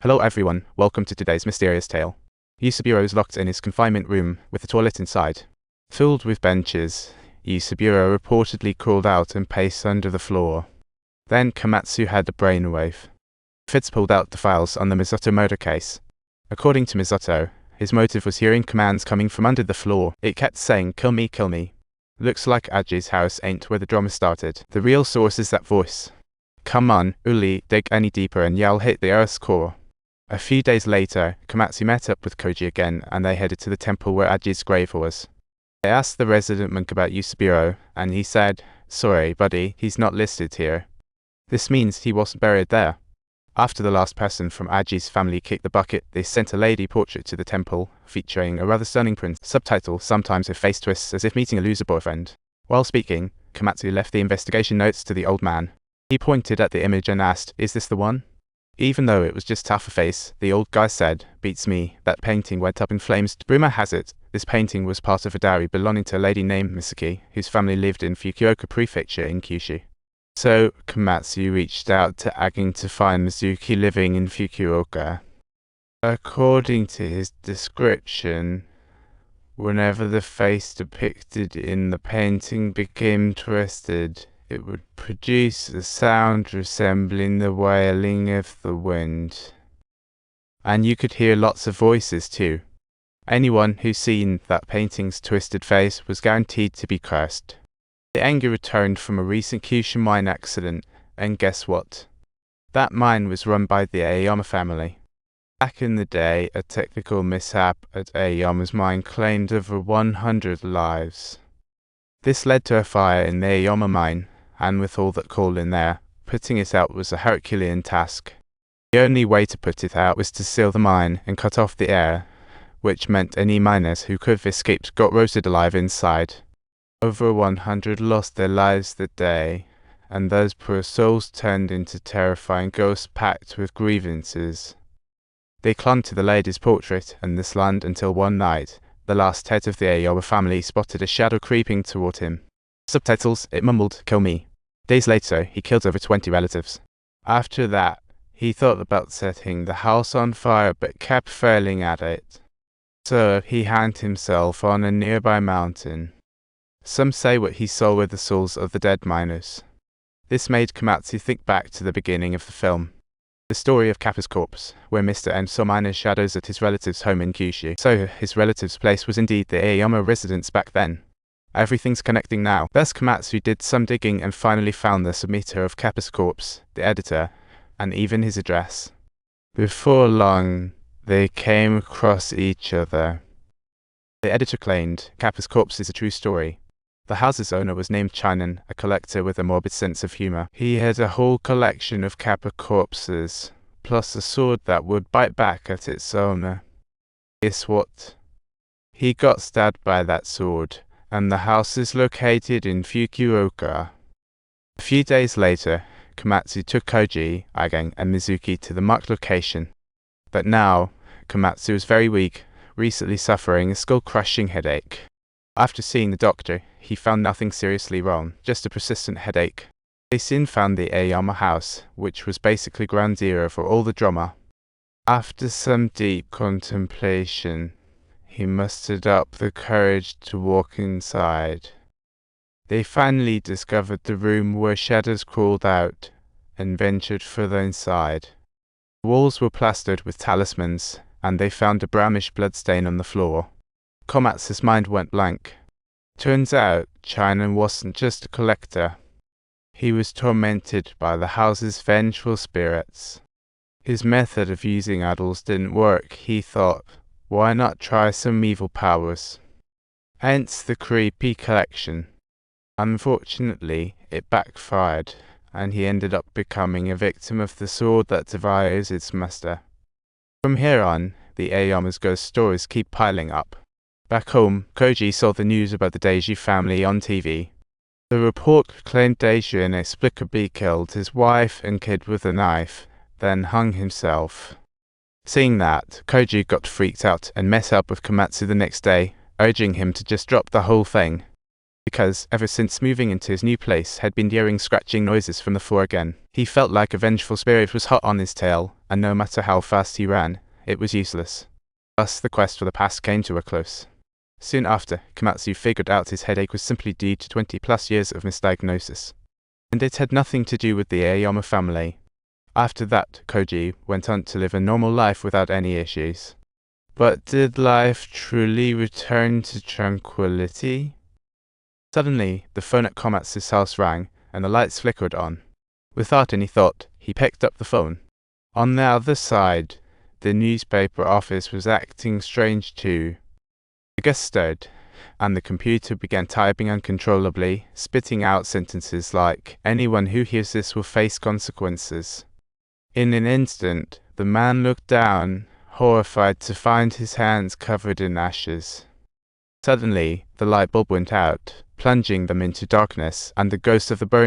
Hello everyone, welcome to today's mysterious tale. Yusubiro is locked in his confinement room with a toilet inside. Filled with benches, Yusubiro reportedly crawled out and paced under the floor. Then Komatsu had a brainwave. Fitz pulled out the files on the Mizoto murder case. According to Mizoto, his motive was hearing commands coming from under the floor. It kept saying, "Kill me, kill me." Looks like Aji's house ain't where the drama started. The real source is that voice. Come on, Uli, dig any deeper and you'll hit the Earth's core. A few days later, Komatsu met up with Koji again and they headed to the temple where Aji's grave was. They asked the resident monk about Yusubiro, and he said, "Sorry, buddy, he's not listed here." This means he wasn't buried there. After the last person from Aji's family kicked the bucket, they sent a lady portrait to the temple, featuring a rather stunning print. Subtitle, sometimes with face twists as if meeting a loser boyfriend. While speaking, Komatsu left the investigation notes to the old man. He pointed at the image and asked, "Is this the one?" Even though it was just half a face, the old guy said, "Beats me, that painting went up in flames." Rumor has it, this painting was part of a diary belonging to a lady named Misaki, whose family lived in Fukuoka Prefecture in Kyushu. So, Komatsu reached out to Agin to find Mizuki living in Fukuoka. According to his description, whenever the face depicted in the painting became twisted, it would produce a sound resembling the wailing of the wind. And you could hear lots of voices too. Anyone who's seen that painting's twisted face was guaranteed to be cursed. The anger returned from a recent Kyushu mine accident, and guess what? That mine was run by the Ouyama family. Back in the day, a technical mishap at Ouyama's mine claimed over 100 lives. This led to a fire in the Ouyama mine, and with all that coal in there, putting it out was a Herculean task. The only way to put it out was to seal the mine and cut off the air, which meant any miners who could have escaped got roasted alive inside. Over 100 lost their lives that day, and those poor souls turned into terrifying ghosts packed with grievances. They clung to the lady's portrait and this land until one night, the last head of the Ouyama family spotted a shadow creeping toward him. Subtitles, it mumbled, "Kill me." Days later, he killed over 20 relatives. After that, he thought about setting the house on fire but kept failing at it. So he hanged himself on a nearby mountain. Some say what he saw were the souls of the dead miners. This made Komatsu think back to the beginning of the film. The story of Kappa's corpse, where Mr. M saw miners' shadows at his relative's home in Kyushu. So his relative's place was indeed the Ouyama residence back then. Everything's connecting now. Thus Komatsu did some digging and finally found the submitter of Kappa's corpse, the editor, and even his address. Before long, they came across each other. The editor claimed Kappa's corpse is a true story. The house's owner was named Chinan, a collector with a morbid sense of humor. He had a whole collection of Kappa corpses, plus a sword that would bite back at its owner. Guess what? He got stabbed by that sword, and the house is located in Fukuoka. A few days later, Komatsu took Koji, Agin, and Mizuki to the marked location. But now, Komatsu was very weak, recently suffering a skull-crushing headache. After seeing the doctor, he found nothing seriously wrong, just a persistent headache. They soon found the Ouyama house, which was basically ground zero for all the drama. After some deep contemplation, he mustered up the courage to walk inside. They finally discovered the room where shadows crawled out and ventured further inside. The walls were plastered with talismans, and they found a brownish bloodstain on the floor. Komatsu's mind went blank. Turns out, Chinan wasn't just a collector. He was tormented by the house's vengeful spirits. His method of using idols didn't work, he thought. Why not try some evil powers? Hence the creepy collection. Unfortunately, it backfired, and he ended up becoming a victim of the sword that devours its master. From here on, the Ouyama's ghost stories keep piling up. Back home, Koji saw the news about the Deiju family on TV. The report claimed Deiju inexplicably killed his wife and kid with a knife, then hung himself. Seeing that, Koji got freaked out and met up with Komatsu the next day, urging him to just drop the whole thing. because, ever since moving into his new place, had been hearing scratching noises from the floor again. He felt like a vengeful spirit was hot on his tail, and no matter how fast he ran, it was useless. Thus, the quest for the past came to a close. Soon after, Komatsu figured out his headache was simply due to 20+ years of misdiagnosis, and it had nothing to do with the Ouyama family. After that, Koji went on to live a normal life without any issues. But did life truly return to tranquility? Suddenly, the phone at Komatsu's house rang, and the lights flickered on. Without any thought, he picked up the phone. On the other side, the newspaper office was acting strange too. The guest stirred, and the computer began typing uncontrollably, spitting out sentences like, "Anyone who hears this will face consequences." In an instant, the man looked down, horrified to find his hands covered in ashes. Suddenly, the light bulb went out, plunging them into darkness, and the ghost of the burnt